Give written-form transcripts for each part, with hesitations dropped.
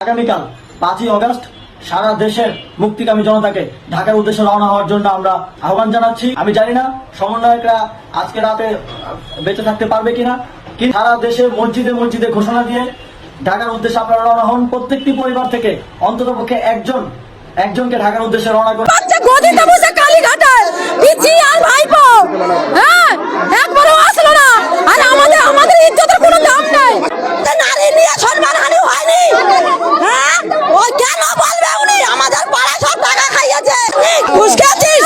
আগামীকাল 5ই আগস্ট সারা দেশের মুক্তিকামী জনতাকে ঢাকার উদ্দেশ্যে রওনা হওয়ার জন্য আমরা আহ্বান জানাচ্ছি। আমি জানি না সমন্বয়করা আজকে রাতে বেঁচে থাকতে পারবে কিনা, কিন্তু সারা দেশে মসজিদে মসজিদে ঘোষণা দিয়ে ঢাকার উদ্দেশ্যে আপনারা রওনা হন। প্রত্যেকটি পরিবার থেকে অন্তত পক্ষে একজনকে ঢাকার উদ্দেশ্যে রওনা করুন। আমাদের ইজ্জতের কোনো দাম নাই। নারী নিয়ে সম্মানহানি হয়নি। ও কেন বলবে উনি আমাদের পাড়ায় সব টাকা খাইয়েছে? ঘুষ খেয়েছিস?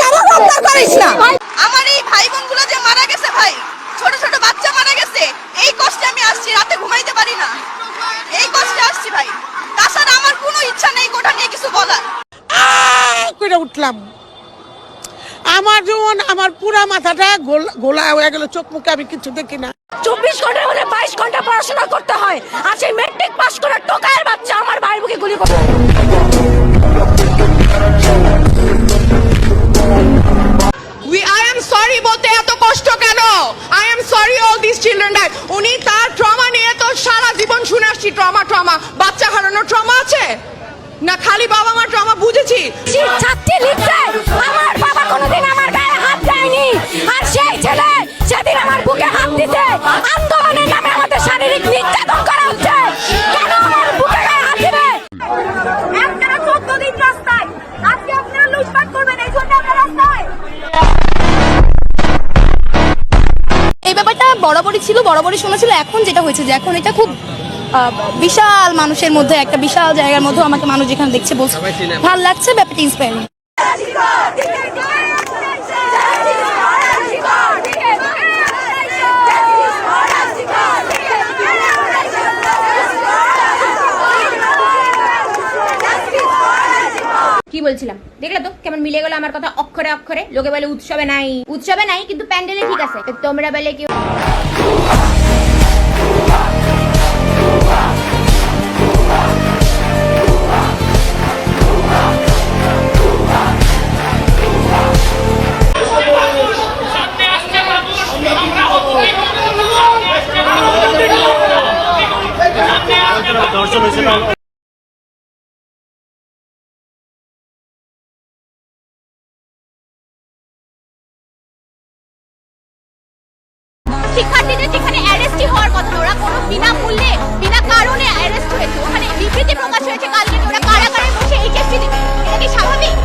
কেন রক্ষা করিস না? আমার এই ভাই বোনগুলো যে মারা গেছে, ভাই ছোট ছোট বাচ্চা মারা গেছে, এই কষ্টে আমি আসছি, রাতে ঘুমাইতে পারি না, এই কষ্টে আসছি ভাই। তাছাড়া আমার কোনো ইচ্ছা নেই কোটা নিয়ে কিছু বলার। করে উঠলাম, আমার যেমন আমার পুরা মাথাটা গোলা হয়ে গেল, চোখ মুখে আমি কিছু দেখি না। 24 ঘন্টা হলে 22 ঘন্টা পড়াশোনা করতে হয়, আর সেই মেট্রিক পাস করা টোকায়ের বাচ্চা আমার ভাইয়ের বুকে গুলি করে। I am sorry বলতে এত কষ্ট কেন? I am sorry all these children died. উনি তার ট্রমা নিয়ে তো সারা জীবন শুনে আসছি, ট্রমা বাচ্চা হারানোর ট্রমা আছে না, খালি বাবা মার ট্রমা বুঝেছি। ছাত্রী লিখছে আমার বাবা কোনোদিন আমার গায়ে হাত দেয়নি, আর সেই ছেলে সেদিন আমার বুকে হাত দিতে আন্দোলনের নামে আমাদের শারীরিক নির্যাতন করা হচ্ছে। কেন আমার বুকে গায়ে হাত দিবে? আপনারা 14 দিন রাস্তায়, আজকে আপনারা লুটপাট করবেন, এই জন্য আমরা রাস্তায়। এই ব্যাপারটা বরাবরই ছিল, বরাবরই শোনা ছিল। এখন যেটা হয়েছে যে এখন এটা খুব বিশাল মানুষের মধ্যে, একটা বিশাল জায়গার মধ্যে আমাকে মানুষ যেখানে দেখছে বলছে ভালো লাগছে, ব্যাপারটা ইন্সপায়ারিং। কি বলছিলাম দেখলে তো কেমন মিলে গেল আমার কথা অক্ষরে অক্ষরে। লোকে বলে উৎসবে নাই কিন্তু প্যান্ডেলে ঠিক আছে, তোমরা বলে কি শিক্ষার্থীদের যেখানে অ্যারেস্টই হওয়ার কথা, ওরা কোনো বিনামূল্যে বিনা কারণে অ্যারেস্ট হয়েছে, ওখানে বিবৃতি প্রকাশ হয়েছে কালকে ওরা কারাগারে বসে এইচএসসি দিবে। এটা কি স্বাভাবিক?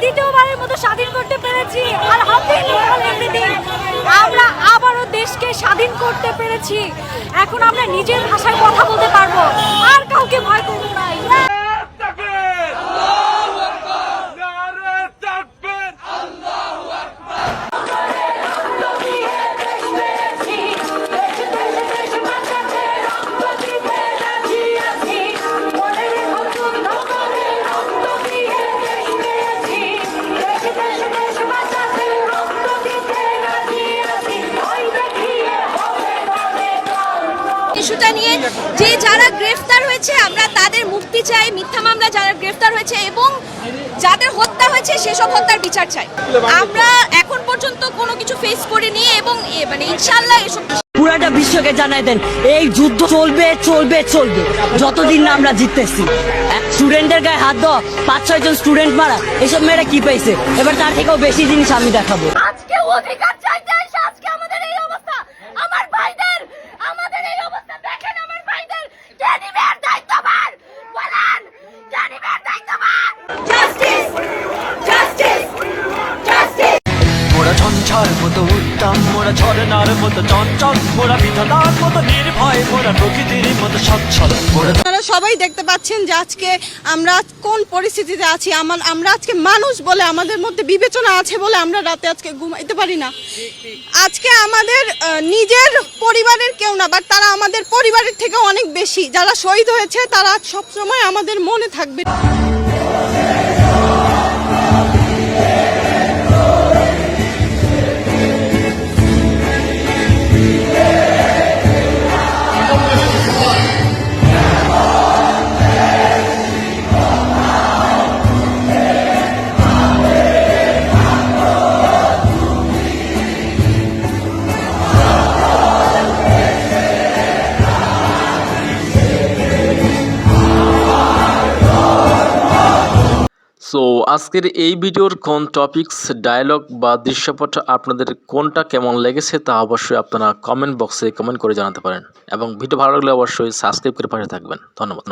দ্বিতীয়বারের মতো স্বাধীন করতে পেরেছি, আমরা আবারও দেশকে স্বাধীন করতে পেরেছি। এখন আমরা নিজের ভাষায় কথা বলতে পারবো, আর কাউকে ভয় করবো না। ইস্যুটা নিয়ে যে যারা গ্রেফতার হয়েছে আমরা তাদের মুক্তি চাই, মিথ্যা মামলা যারা গ্রেফতার হয়েছে এবং যাদের হত্যা হয়েছে সেসব হত্যার বিচার চাই। আমরা এখন পর্যন্ত কোনো কিছু ফেস করিনি এবং মানে ইনশাআল্লাহ এসব পুরাটা বিশ্বকে জানাই দেন এই যুদ্ধ চলবে চলবে চলবে যতদিন না আমরা জিততেছি। স্টুডেন্টদের গায়ে হাত দেওয়া, 5-6 জন স্টুডেন্ট মারা, এসব মেয়েরা কি পাইছে? এবার তার থেকেও বেশি জিনিস আমি দেখাবো। আজকে অধিকার চাইতে এসে আজকে আমাদের এই অবস্থা, আমার ভাইদের আমাদের এই অবস্থা দেখেন, আমার ভাইদের কে নিবে দায়িত্ববান? বলেন কে নিবে দায়িত্ববান? Justice justice justice. মোরা ঝঞ্ঝার মতো উত্তম, মোরা ঝরনার মতো চঞ্চল, মোরা বিধাতার মতো নির্ভয়, মোরা প্রকৃতির মতো সচ্ছল। আপনারা সবাই দেখতে পাচ্ছেন যে আজকে আমরা কোন পরিস্থিতিতে আছি। আমরা আজকে মানুষ বলে আমাদের মধ্যে বিবেচনা আছে বলে আমরা রাতে আজকে ঘুমাইতে পারি না। আজকে আমাদের নিজের পরিবারের কেউ না, বাট তারা আমাদের পরিবারের থেকে অনেক বেশি। যারা শহীদ হয়েছে তারা সবসময় আমাদের মনে থাকবে। আজকের এই ভিডিওর কোন টপিকস, ডায়লগ বা দৃশ্যপট আপনাদের কোনটা কেমন লেগেছে তা অবশ্যই আপনারা কমেন্ট বক্সে কমেন্ট করে জানাতে পারেন এবং ভিডিও ভালো লাগলে অবশ্যই সাবস্ক্রাইব করে পাশে থাকবেন। ধন্যবাদ।